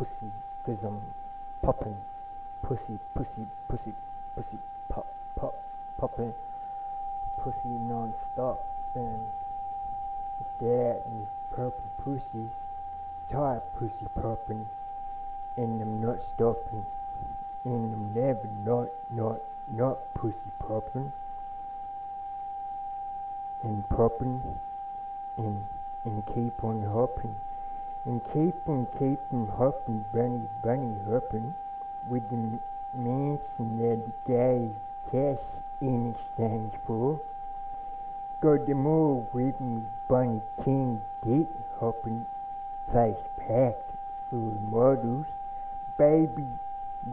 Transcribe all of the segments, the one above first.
pussy, 'cause I'm popping. Pussy, pussy, pussy, pussy, pop, pop, popping. Pussy non-stop, and it's that and purple pussies, tight pussy popping, and I'm not stopping, and I'm never not pussy popping, and popping, and keep on hopping, and keep on hopping, bunny hopping, with the mansion that gave cash in exchange for. Got them all with me, bunny king dick hopping, face packed full of models. Baby,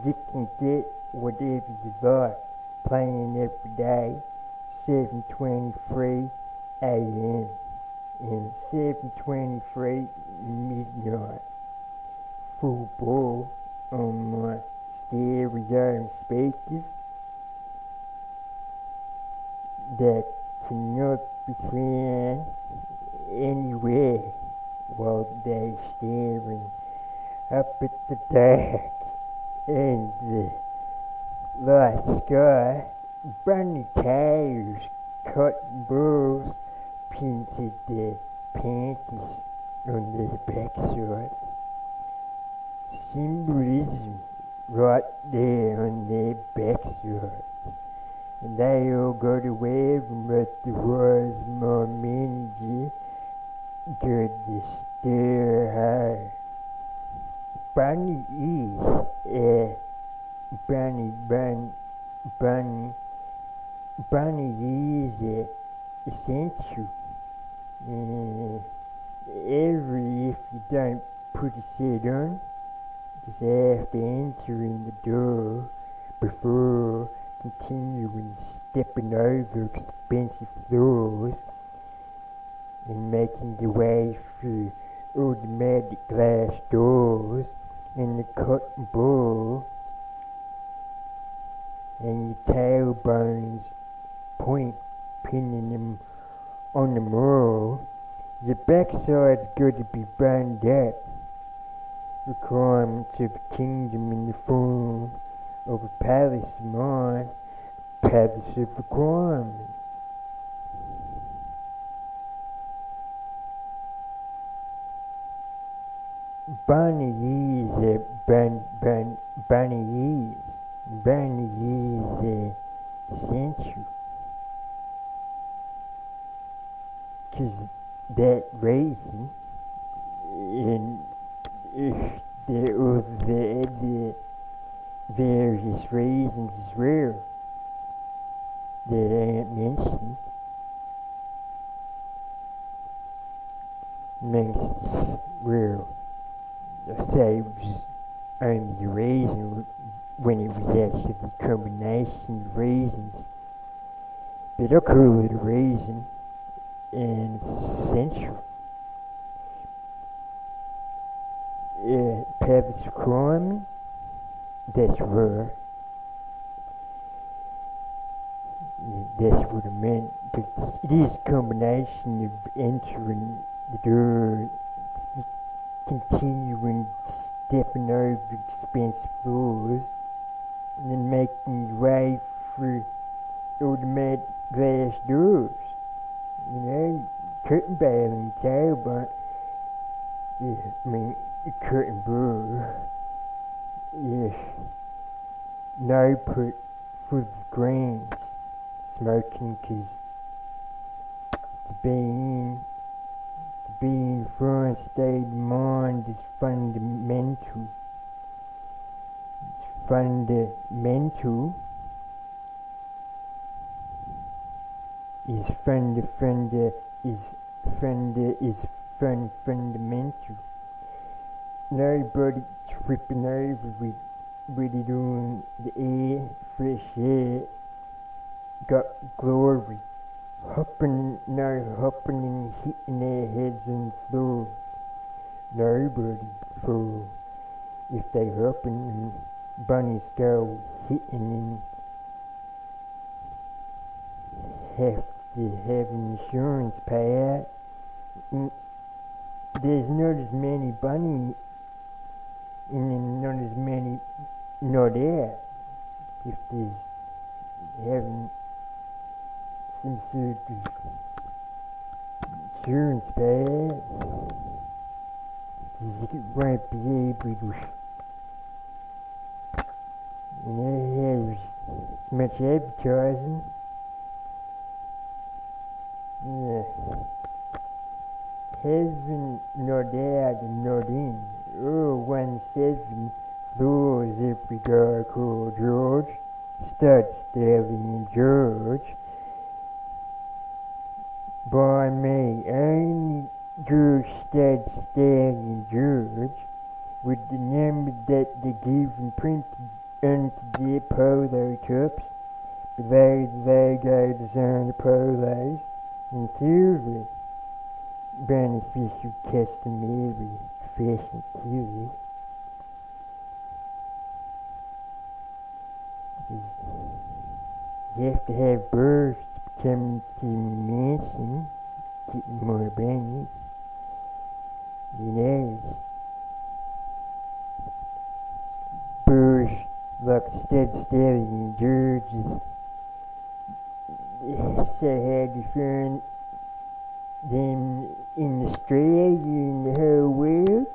you can get whatever you like, playing every day, 7:23 a.m. and 7:23 midnight. Full ball on my stereo and speakers that cannot be found anywhere while they're staring up at the dark and the light sky. Bunny tails, cotton balls, painted their panties on their backsides. Symbolism right there on their backsides. And they all got away from what the was my manager got to stir her. Bunny is bunny is essential. If you don't put a set on, just have to enter in the door before continuing stepping over expensive floors and making your way through automatic glass doors and the cotton ball, and your tailbones point pinning them on the all. Your backside's got to be burned up. Requirements of a kingdom in the form of a palace of mine, palace of requirement. Bunny is essential. 'Cause that reason, and there are other various reasons as well that ain't mentioned. Well, I say it was only a reason when it was actually a combination of reasons, but I call it a reason, and it's essential. Palace requirement, that's right. That's what I meant, but it is a combination of entering the door, continuing stepping over expensive floors, and then making your way through automatic glass doors. You know, curtain bale and tailbone. Yeah, I mean, curtain ball. Yeah. No put full of greens. Smoking 'cause to be in foreign state of mind is fundamental. It's fundamental. Fundamental. Nobody tripping over with it on the air, fresh air, got glory. Hopping and hitting their heads on floors. Nobody fall if they hopping and bunnies go hitting and have to have insurance payout. There's not as many bunny and then not as many not out. If there's having some sort of insurance payout, because it won't be able to, have as much advertising. Yeah. Heaven not out and not in. Oh, 1-7 floors every guy called George. Stud Stallion George. By me, only George Stud Stallion George, with the number that they give and printed onto their polo tops, below the logo designer polos, in silver. Beneficial customary fashion theory. You have to have birds to come to the mansion, getting more banners. Birds like Stud Stallion Georges. So hard to find them in Australia, in the whole world.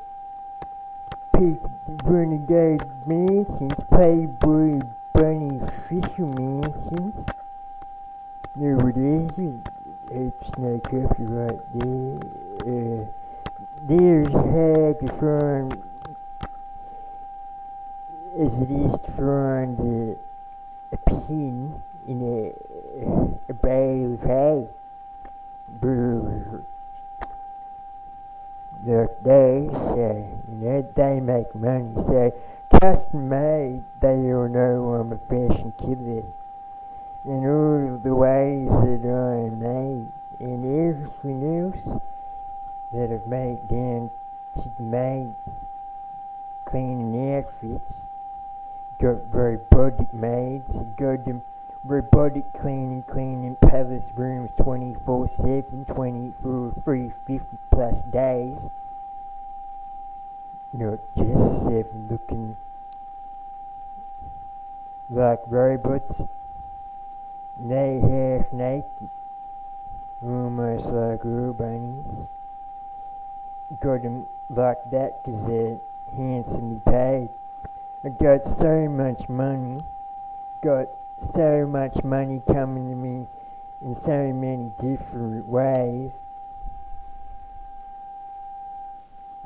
People that want to go to mansions, Playboy Bunny official mansions. No, what is it? It's no copyright there. There's hard to find, as it is to find a pin in a bale of hay. Like they say, they make money. So custom made, they all know I'm a fashion killer, and all of the ways that I am made, and everything else that I've made down to the maids cleaning outfits. Got robotic maids, got them robotic cleaning palace rooms 24/7, 350 plus days. Not just 7, looking like robots. They half naked, almost like real bunnies. Got them like that because they're handsomely paid. I got so much money, got so much money coming to me in so many different ways.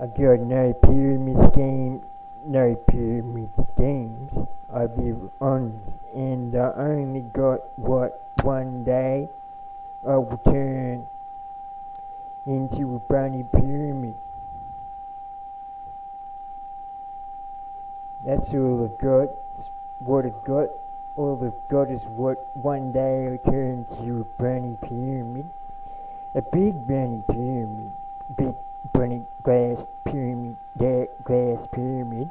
I got no pyramid schemes. I live honest, and I only got what one day I will turn into a bunny pyramid. That's all I've got. It's what I've got. All I've got is what one day I'll turn to a bunny pyramid. A big bunny pyramid. Big bunny glass pyramid. That glass pyramid.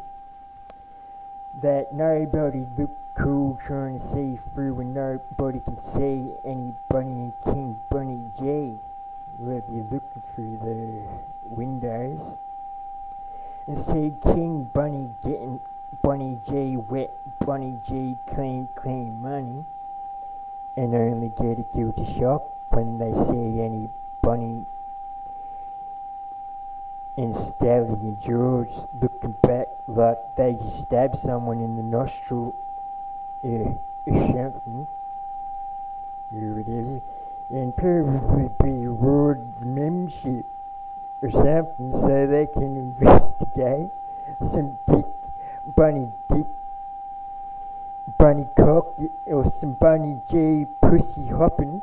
That nobody look cool trying to see through, and nobody can see any Bunny and King Bunny G. Whether you're looking through the windows and see King Bunny getting Bunny G wet, Bunny G clean money, and only get a guilty shock when they see any Bunny and Stallion George looking back like they just stabbed someone in the nostril or something, or whatever, and probably be awarded membership or something so they can investigate some bunny cock, or some Bunny G pussy hopping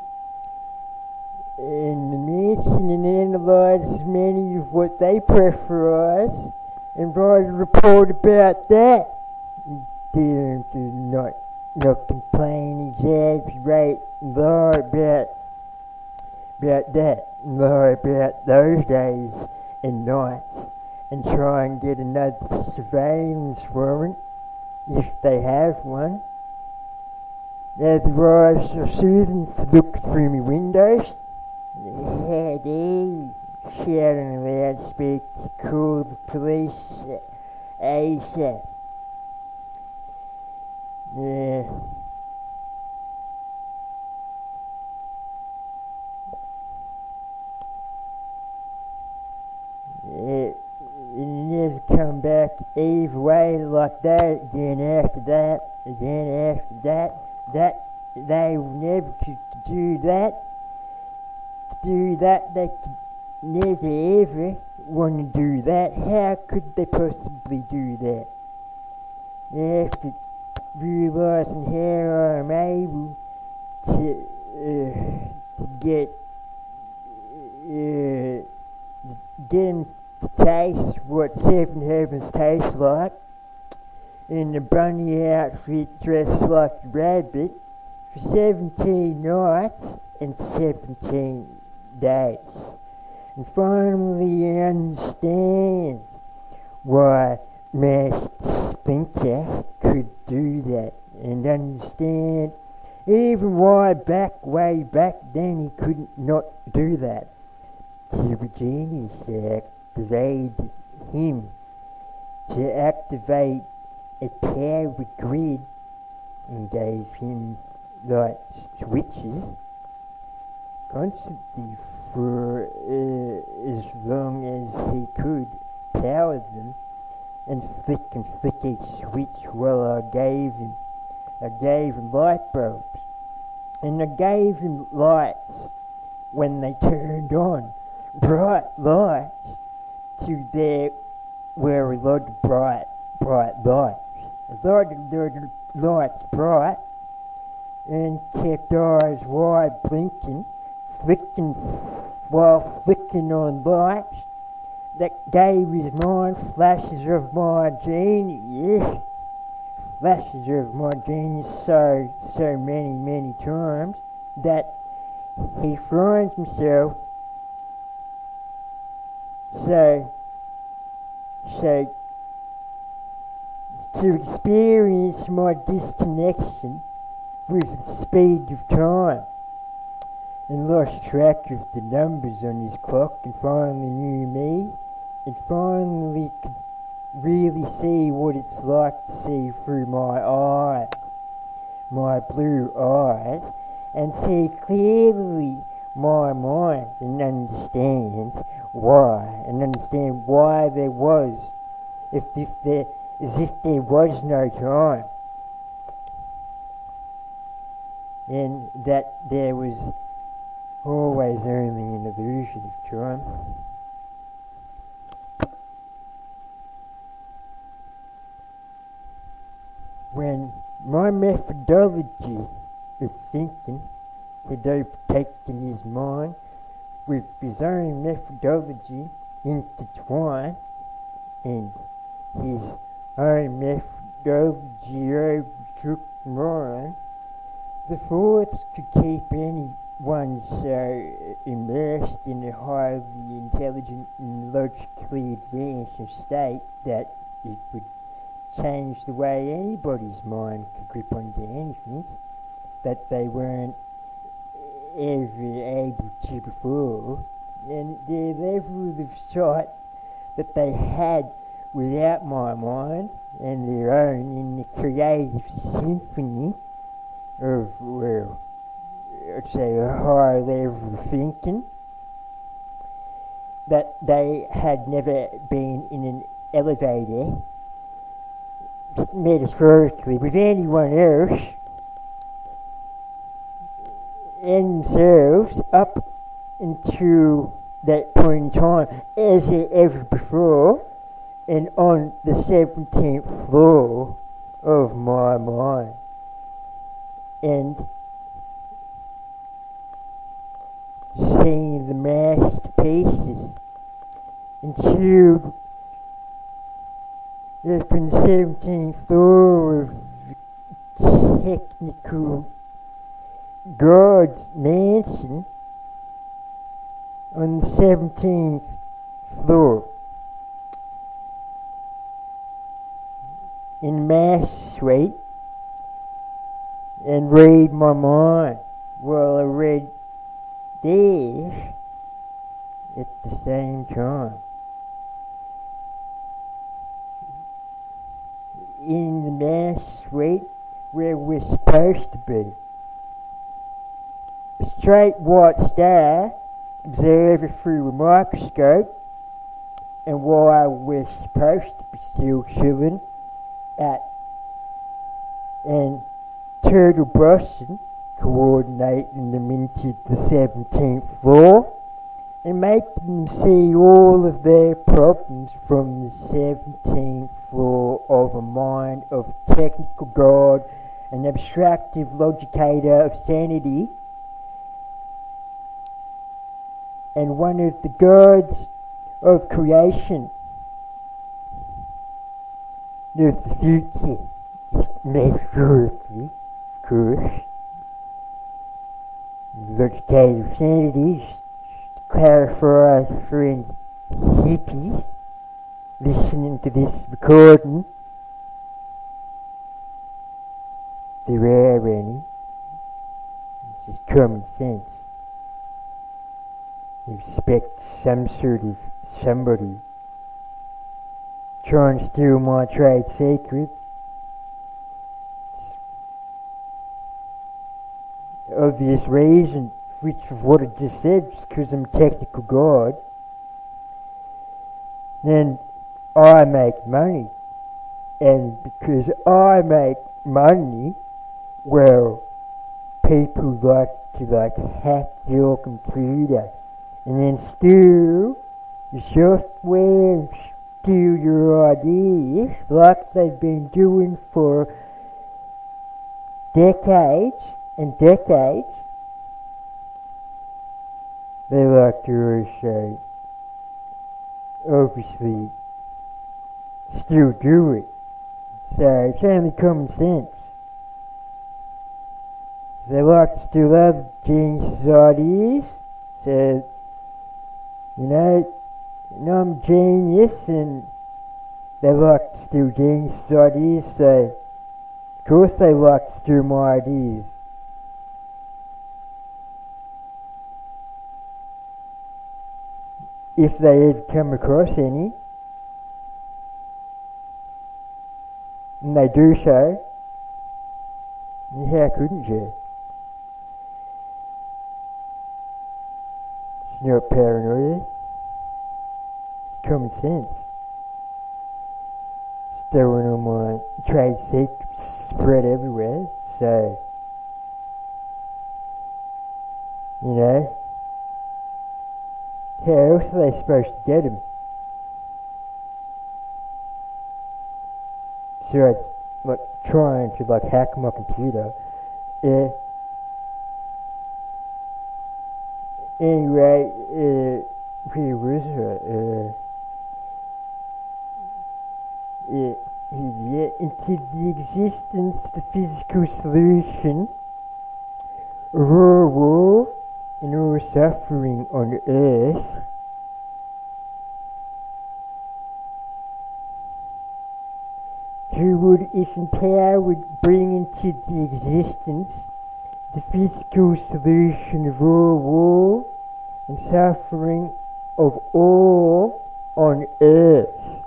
in the mansion, and analyse as many of what they pressurize and write a report about that. Dare to not complain, exaggerate, lie about that, lie about those days and nights, and try and get another surveillance warrant if they have one. Otherwise, they'll sue them for looking through me windows. Shout on a loudspeaker, call the police, ASAP. Yeah. It never come back either way like that again after that, that they never could do that. To do that, they could never ever want to do that. How could they possibly do that? They have to realising how I'm able to get them to taste what Seven Heavens tastes like in the bunny outfit dressed like a rabbit for 17 nights and 17 days. And finally he understands why Master Splinter could do that, and understand even why way back then he could not do that. The genius activated him to activate a power grid and gave him like switches constantly for as long as he could power them, and flick each switch while I gave him light bulbs, and I gave him lights when they turned on, bright lights. There were a lot of bright lights, a lot of lights bright, and kept eyes wide blinking, flicking on lights that gave his mind flashes of my genius. Flashes of my genius so many times that he finds himself so to experience my disconnection with the speed of time, and lost track of the numbers on his clock, and finally knew me, and finally could really see what it's like to see through my eyes, my blue eyes, and see clearly my mind, and understand why there was, as if there was no time, and that there was always only an illusion of time. When my methodology of thinking had overtaken his mind with his own methodology intertwined, and his own methodology overtook mine, the thoughts could keep anyone so immersed in a highly intelligent and logically advanced state that it would change the way anybody's mind could grip onto anything that they weren't ever able to before, and the level of sight that they had without my mind and their own in the creative symphony of, well, I'd say a higher level of thinking, that they had never been in an elevator, metaphorically, with anyone else and themselves up into that point in time ever before, and on the 17th floor of my mind. And seeing the masterpieces until from the 17th floor of technical God's mansion on the 17th floor in Mass Suite, and read my mind while I read theirs at the same time. in the master suite where we're supposed to be. A straight white star, observe it through a microscope, and while we're supposed to be still chilling at and turtle blossom, coordinating them into the 17th floor and making them see all of their problems from the 17th floor of a mind of technical God, an abstractive logicator of sanity, and one of the gods of creation, of the future, metaphorically, of course. Logicator of sanity, to clarify for any hippies listening to this recording, if there are any, it's just common sense. You expect some sort of somebody trying to steal my trade secrets. It's obvious reason, which of what I just said, is because I'm a technical god. Then I make money. And because I make money, well, people like to hack your computer and then steal your software and steal your ideas like they've been doing for decades and decades. They like to also obviously still do it. So it's only common sense. They like to steal other genius' ideas. So, I'm a genius and they like to steal genius' ideas, so of course they like to steal my ideas. If they ever come across any, and they do so, how couldn't you? It's not paranoia. It's common sense. Stealing all my trade secrets spread everywhere, so, how else are they supposed to get them? So it's trying to hack my computer. Anyway, where was it? Into the existence, the physical solution of all war and all suffering on earth. Who would, if empowered, bring into the existence the physical solution of all war and suffering of all on earth,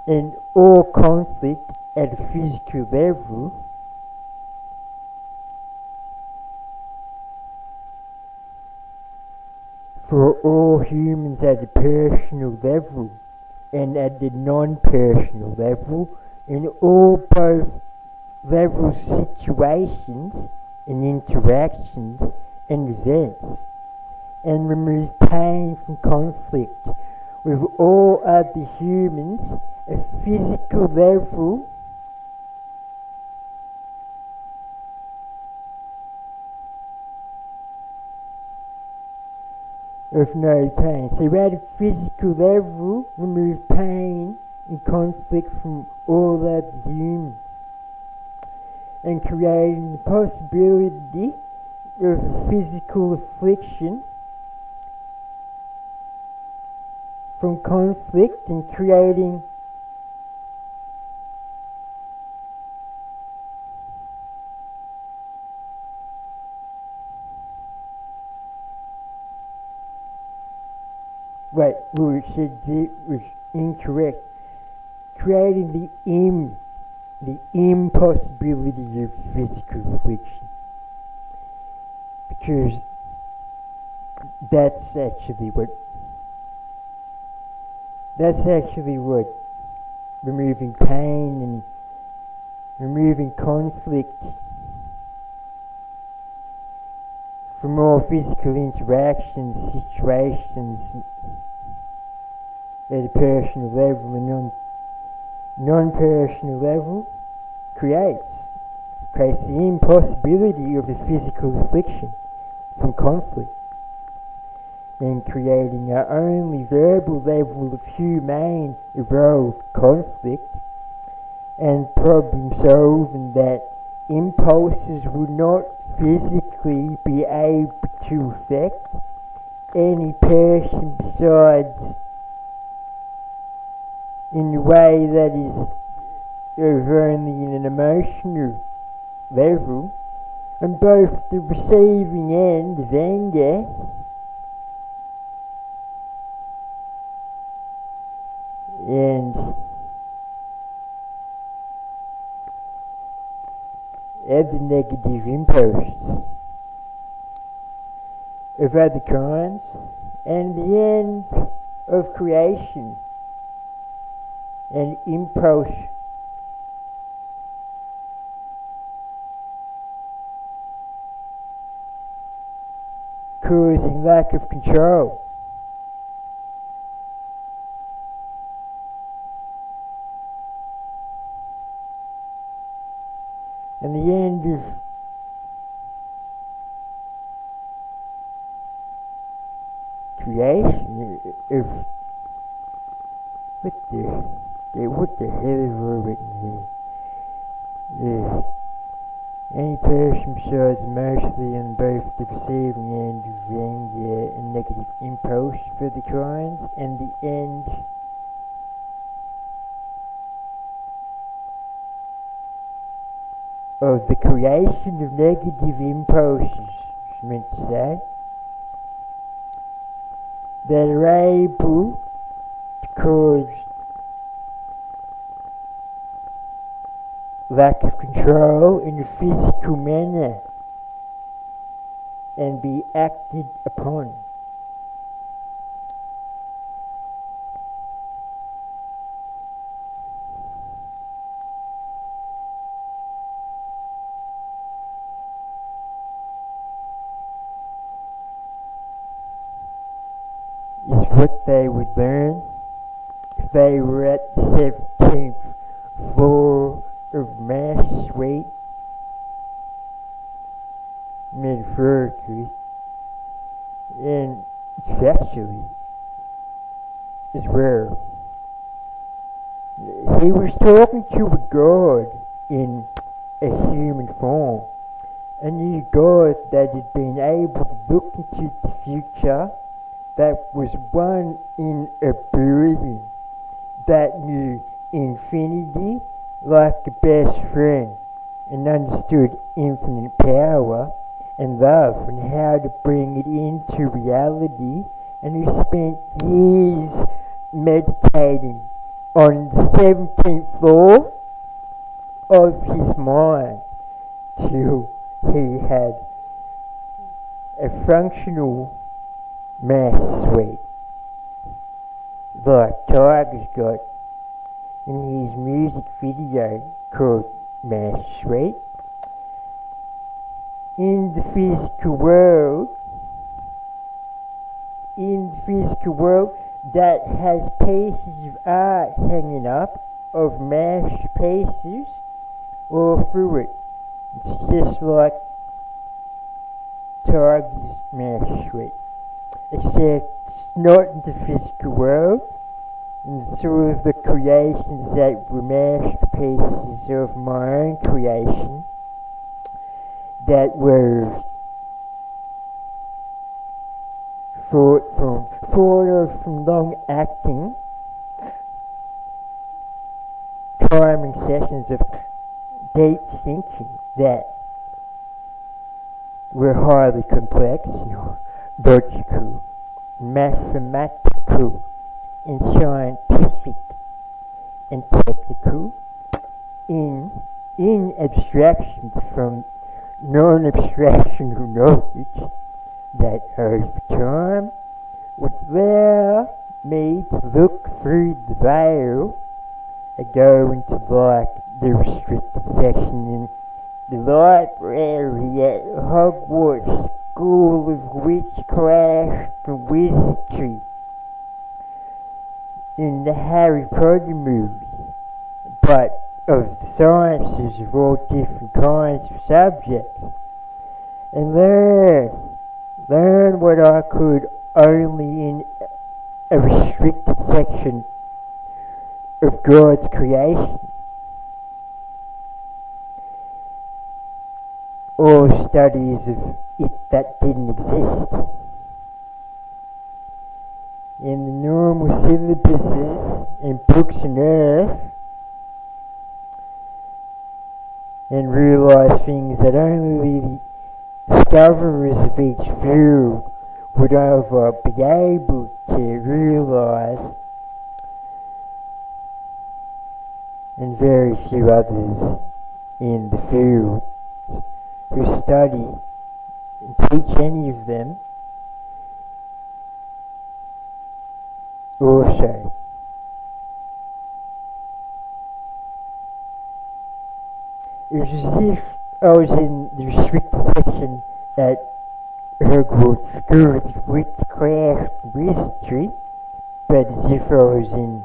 and all conflict at a physical level, for all humans at a personal level and at the non-personal level, in all both levels, situations and interactions and events, and remove pain from conflict with all other humans at physical level of no pain. So at a physical level, remove pain and conflict from all other humans, and creating the possibility of physical affliction from conflict, and creating it was incorrect. creating the impossibility of physical affliction, because that's actually what removing pain and removing conflict from all physical interactions, situations at a personal level and non-personal level creates the impossibility of a physical affliction from conflict, and creating our only verbal level of humane evolved conflict and problem solving that impulses would not physically be able to affect any person besides in a way that is only in an emotional level, on both the receiving end of anger and other negative impulses of other kinds, and the end of creation and impulse causing lack of control. And the end of creation of what the hell is written here? Any person besides mostly on both the receiving end of anger and negative impulse for the kinds, and the end of the creation of negative impulses, it's meant to say, that are able to cause lack of control in a physical manner and be acted upon. Is what they would learn if they were at the 17th floor of Mass Suite, metaphorically, and factually as well. He was talking to a god in a human form, a new god that had been able to look into the future, that was one in a billion, that knew infinity like a best friend, and understood infinite power and love and how to bring it into reality, and who spent years meditating on the 17th floor of his mind till he had a functional Mass Suite like Tiger's got in his music video called Mass Suite. In the physical world, that has pieces of art hanging up of mashed pieces all through it. It's just like Tiger's Mass Suite, except it's not in the physical world. And sort of the creations that were mashed pieces of my own creation that were thought of from long acting timing sessions of deep thinking that were highly complex, logical, mathematical, and scientific, and technical in abstractions from non-abstractional knowledge that over time would allow me to look through the veil and go into like the restricted section in the library at Hogwarts School of Witchcraft and Wizardry in the Harry Potter movies, but of the sciences of all different kinds of subjects, and learn what I could only in a restricted section of God's creation, or studies of it that didn't exist. In the normal syllabuses and books on earth, and realise things that only the discoverers of each field would ever be able to realise, and very few others in the field who study and teach any of them also. It was as if I was in the restricted section at Hogwarts School of Witchcraft and Wizardry, but as if I was in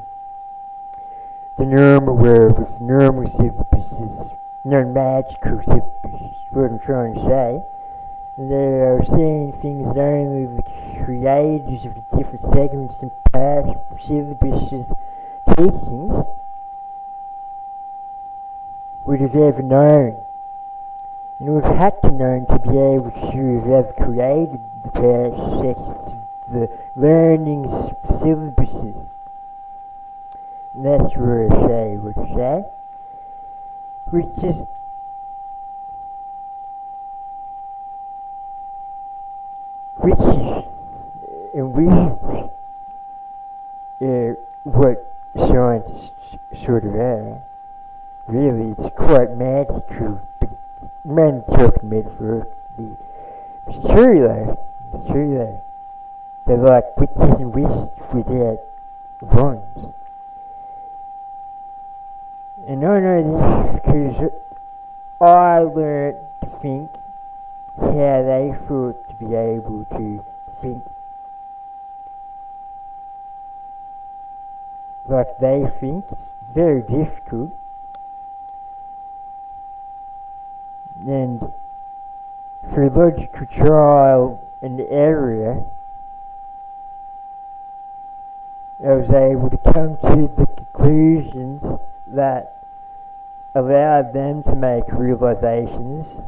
the normal world with normal syllabuses, non-magical syllabuses, what I'm trying to say. And there I was seeing things that only the creators of the different segments and parts of syllabuses teachings would have ever known, and would have had to know to be able to have ever created the past sections of the learning syllabuses. And that's where I say what I say, which is witches and wizards what science sort of are. Really, it's quite magical, but man talking metaphorically. It's true though. They're like witches and wizards without wands. And I know this because I learned to think how they thought to be able to think like they think. It's very difficult. And through logical trial and error, I was able to come to the conclusions that allowed them to make realizations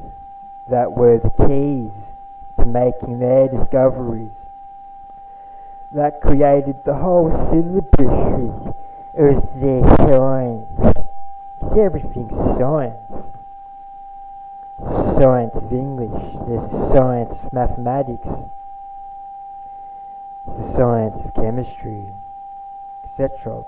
that were the keys to making their discoveries, that created the whole syllabuses of their science. Because everything's a science. There's the science of English, there's the science of mathematics, there's the science of chemistry, etc.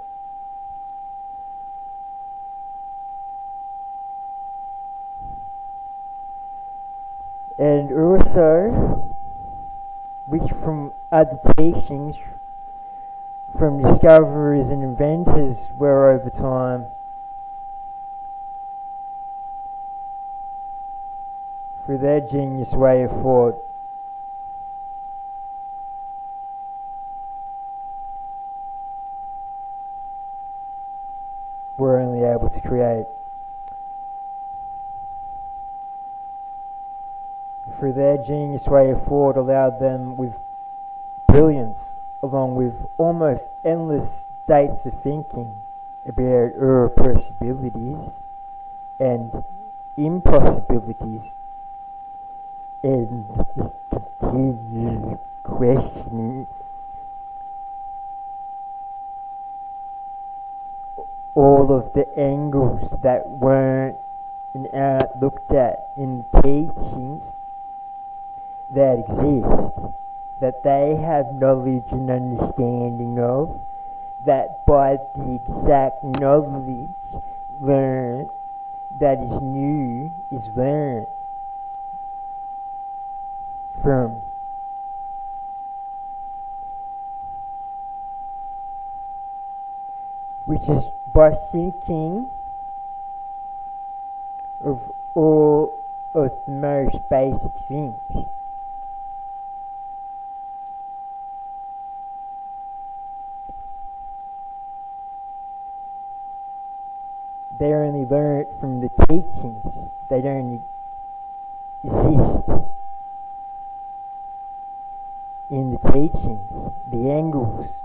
And also, which from other teachings from discoverers and inventors were over time through their genius way of thought were only able to create. Through their genius way of thought allowed them with brilliance, along with almost endless states of thinking about our possibilities and impossibilities, and continue questioning all of the angles that weren't looked at in the teachings that exist, that they have knowledge and understanding of, that by the exact knowledge learned that is new is learned from. Which is by thinking of all of the most basic things. They only learn it from the teachings. They don't exist in the teachings, the angles.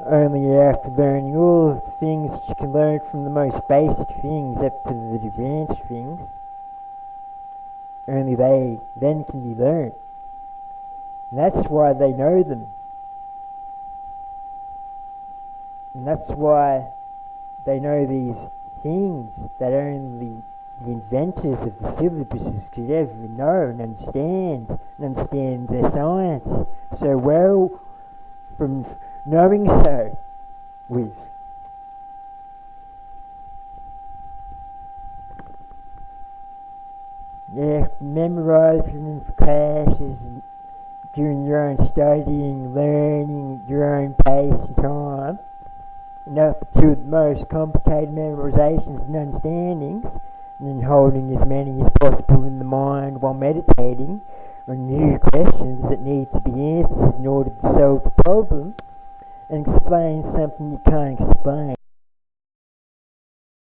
Only after learning all of the things that you can learn from the most basic things up to the advanced things, only they then can be learned. And that's why they know them. And that's why they know these things that only the inventors of the syllabuses could ever know and understand their science so well from knowing so with. Yeah, memorising them for classes and doing your own studying, learning at your own pace and time, and up to the most complicated memorisations and understandings, and then holding as many as possible in the mind while meditating on new questions that need to be answered in order to solve the problem and explain something you can't explain.